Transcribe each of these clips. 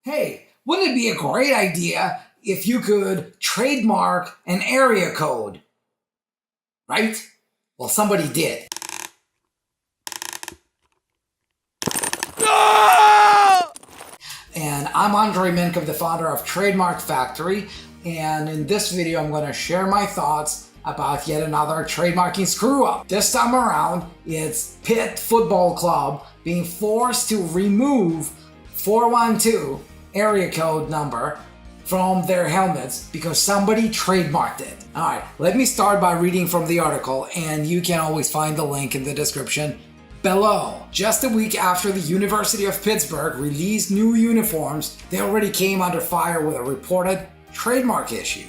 Hey, wouldn't it be a great idea if you could trademark an area code? Right? Well, somebody did. And I'm Andrei Mincov, the founder of Trademark Factory, and in this video I'm going to share my thoughts about yet another trademarking screw-up. This time around, it's Pitt Football Club being forced to remove 412 area code number from their helmets because somebody trademarked it. Alright, let me start by reading from the article, and you can always find the link in the description below. Just a week after the University of Pittsburgh released new uniforms, they already came under fire with a reported trademark issue.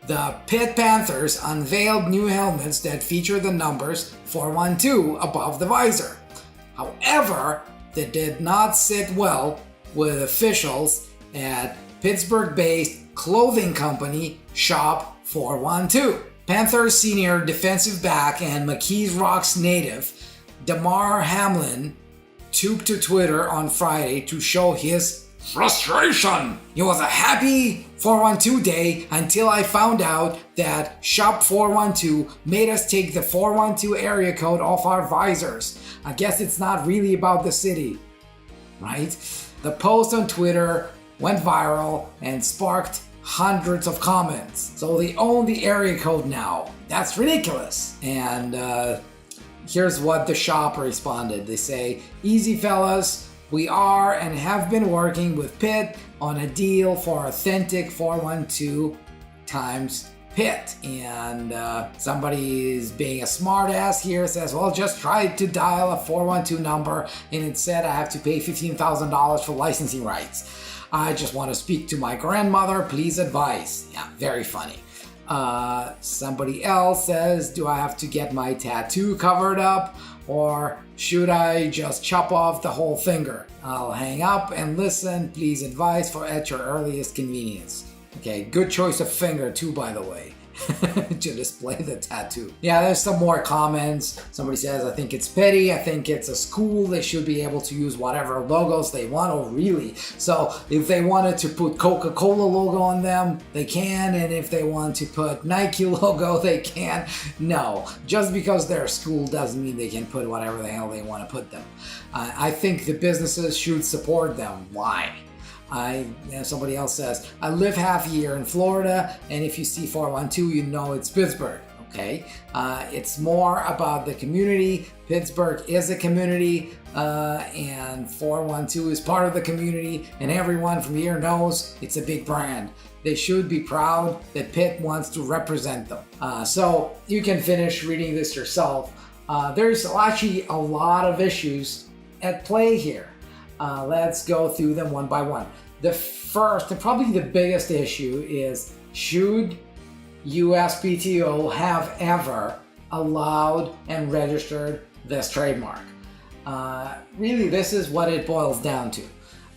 The Pitt Panthers unveiled new helmets that feature the numbers 412 above the visor. However, they did not sit well with officials at Pittsburgh-based clothing company Shop 412. Panthers senior defensive back and McKees Rocks native Damar Hamlin took to Twitter on Friday to show his frustration. It was a happy 412 day until I found out that Shop 412 made us take the 412 area code off our visors. I guess it's not really about the city, right? The post on Twitter went viral and sparked hundreds of comments. So they own the area code now. That's ridiculous. And here's what the shop responded. They say, "Easy fellas, we are and have been working with Pitt on a deal for authentic 412 times Pitt." And somebody is being a smartass here, says, well, just tried to dial a 412 number and it said I have to pay $15,000 for licensing rights. I just want to speak to my grandmother, please advise. Yeah, very funny. Somebody else says, do I have to get my tattoo covered up or should I just chop off the whole finger? I'll hang up and listen, please advise for at your earliest convenience. Okay, good choice of finger too, by the way, to display the tattoo. Yeah, there's some more comments. Somebody says, I think it's petty. I think it's a school. They should be able to use whatever logos they want. Oh, really? So if they wanted to put Coca-Cola logo on them, they can. And if they want to put Nike logo, they can. No, just because they're a school doesn't mean they can put whatever the hell they want to put them. I think the businesses should support them. Why? Somebody else says, I live half a year in Florida, and if you see 412, you know it's Pittsburgh. Okay, it's more about the community. Pittsburgh is a community, and 412 is part of the community, and everyone from here knows it's a big brand. They should be proud that Pitt wants to represent them. So you can finish reading this yourself. There's actually a lot of issues at play here. Let's go through them one by one. The first and probably the biggest issue is, should USPTO have ever allowed and registered this trademark? Really, this is what it boils down to.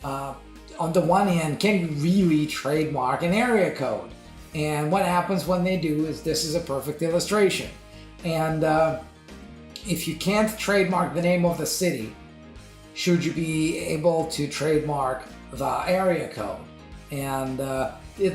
On the one hand, can you really trademark an area code? And what happens when they do is, this is a perfect illustration. And if you can't trademark the name of the city, should you be able to trademark the area code? And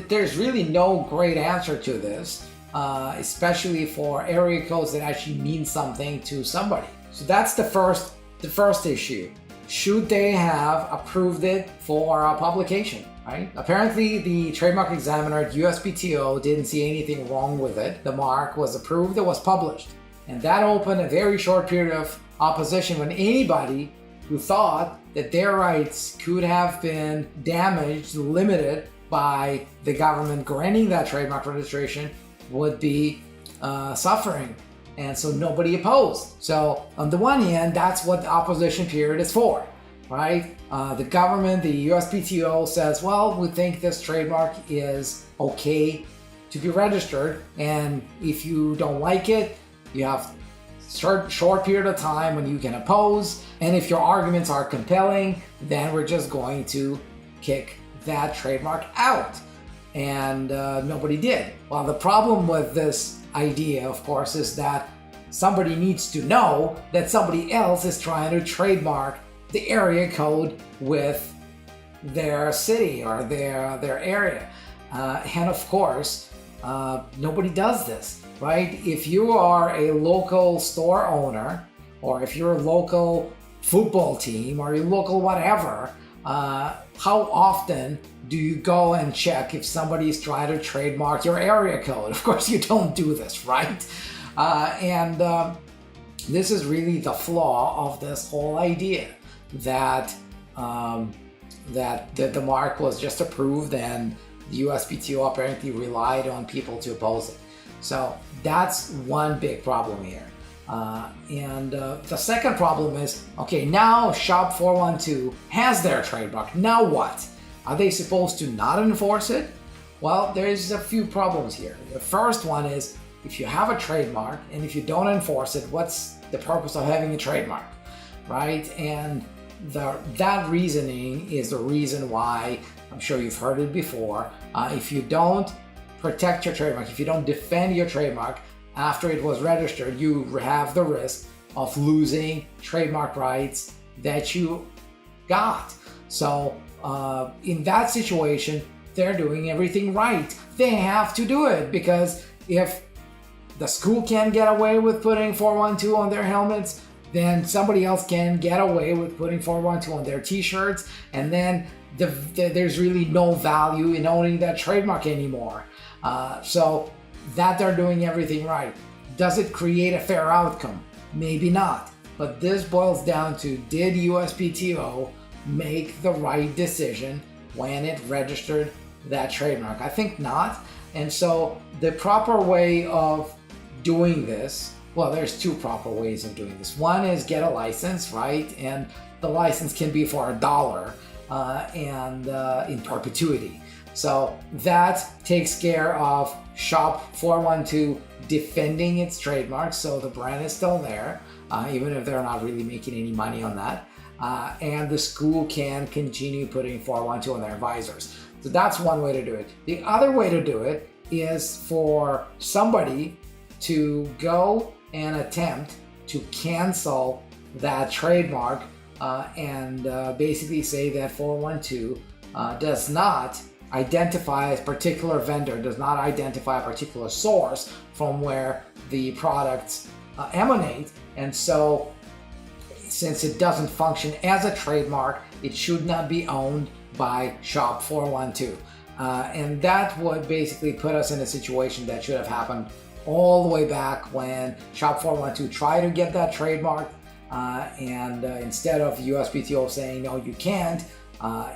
there's really no great answer to this, especially for area codes that actually mean something to somebody. So that's the first issue. Should they have approved it for publication, right? Apparently the trademark examiner at USPTO didn't see anything wrong with it. The mark was approved, it was published. And that opened a very short period of opposition when anybody who thought that their rights could have been damaged, limited by the government granting that trademark registration would be suffering. And so nobody opposed. So on the one hand, that's what the opposition period is for, right? The government, the USPTO says, well, we think this trademark is okay to be registered. And if you don't like it, you have short period of time when you can oppose, and if your arguments are compelling, then we're just going to kick that trademark out. And nobody did. Well, the problem with this idea, of course, is that somebody needs to know that somebody else is trying to trademark the area code with their city or their area. And of course, nobody does this, right? If you are a local store owner, or if you're a local football team or your local whatever, how often do you go and check if somebody's trying to trademark your area code? Of course you don't do this, right? This is really the flaw of this whole idea that the mark was just approved and the USPTO apparently relied on people to oppose it. So that's one big problem here. The second problem is, okay, now Shop 412 has their trademark. Now what? Are they supposed to not enforce it? Well, there's a few problems here. The first one is, if you have a trademark and if you don't enforce it, what's the purpose of having a trademark, right? And that reasoning is the reason why, I'm sure you've heard it before, if you don't protect your trademark, if you don't defend your trademark after it was registered, you have the risk of losing trademark rights that you got. So in that situation, they're doing everything right. They have to do it, because if the school can't get away with putting 412 on their helmets, then somebody else can get away with putting 412 on their t-shirts, and then there's really no value in owning that trademark anymore. So that they're doing everything right. Does it create a fair outcome? Maybe not. But this boils down to, did USPTO make the right decision when it registered that trademark? I think not. And so the proper way of doing this, well, there's two proper ways of doing this. One is get a license, right? And the license can be for $1 and in perpetuity. So that takes care of Shop 412 defending its trademark, so the brand is still there, even if they're not really making any money on that. And the school can continue putting 412 on their visors. So that's one way to do it. The other way to do it is for somebody to go and attempt to cancel that trademark and basically say that 412 does not identify a particular vendor, does not identify a particular source from where the products emanate. And so, since it doesn't function as a trademark, it should not be owned by Shop 412. And that would basically put us in a situation that should have happened all the way back when Shop 412 tried to get that trademark, and instead of USPTO saying no, you can't,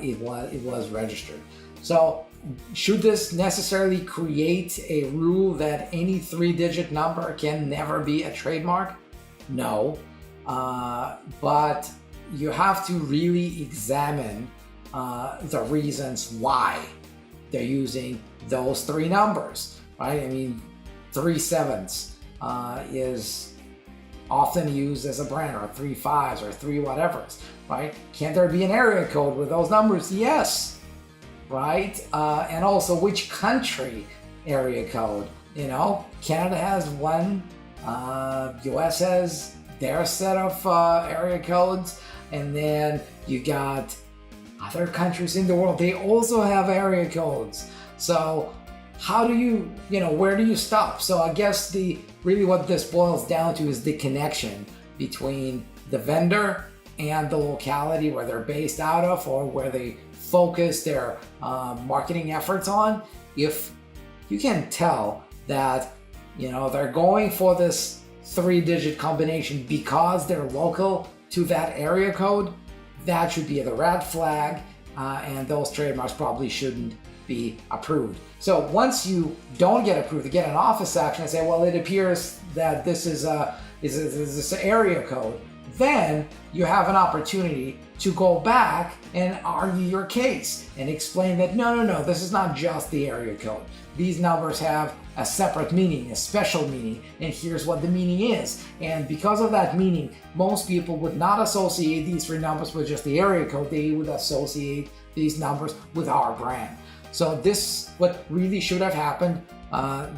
it was registered. So should this necessarily create a rule that any 3-digit number can never be a trademark? No, but you have to really examine the reasons why they're using those 3 numbers, right? I mean, 3 7s is often used as a brand, or 3 5s or 3 whatevers, right? Can there be an area code with those numbers? Yes. Right? And also, which country area code? You know, Canada has one, US has their set of area codes, and then you got other countries in the world, they also have area codes. So how do you where do you stop? So I guess really what this boils down to is the connection between the vendor and the locality where they're based out of, or where they focus their marketing efforts on. If you can tell that they're going for this 3-digit combination because they're local to that area code, that should be the red flag, and those trademarks probably shouldn't be approved. So once you don't get approved, you get an office action and say, well, it appears that this is this area code, then you have an opportunity to go back and argue your case and explain that no, this is not just the area code. These numbers have a separate meaning, a special meaning, and here's what the meaning is. And because of that meaning, most people would not associate these 3 numbers with just the area code. They would associate these numbers with our brand. So this, what really should have happened,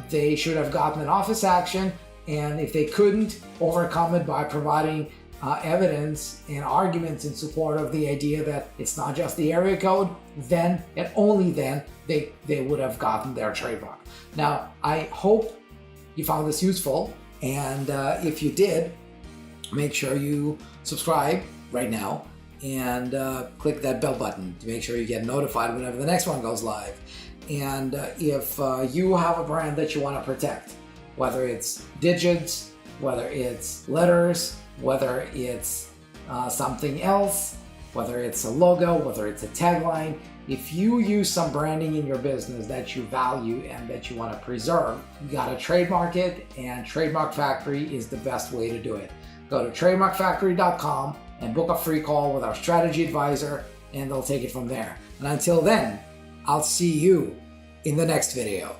they should have gotten an office action, and if they couldn't overcome it by providing evidence and arguments in support of the idea that it's not just the area code, then and only then they would have gotten their trademark. Now, I hope you found this useful, and if you did, make sure you subscribe right now and click that bell button to make sure you get notified whenever the next one goes live. And if you have a brand that you want to protect, whether it's digits, whether it's letters, whether it's something else, whether it's a logo, whether it's a tagline, if you use some branding in your business that you value and that you want to preserve, you got to trademark it, and Trademark Factory is the best way to do it. Go to trademarkfactory.com and book a free call with our strategy advisor, and they'll take it from there. And until then, I'll see you in the next video.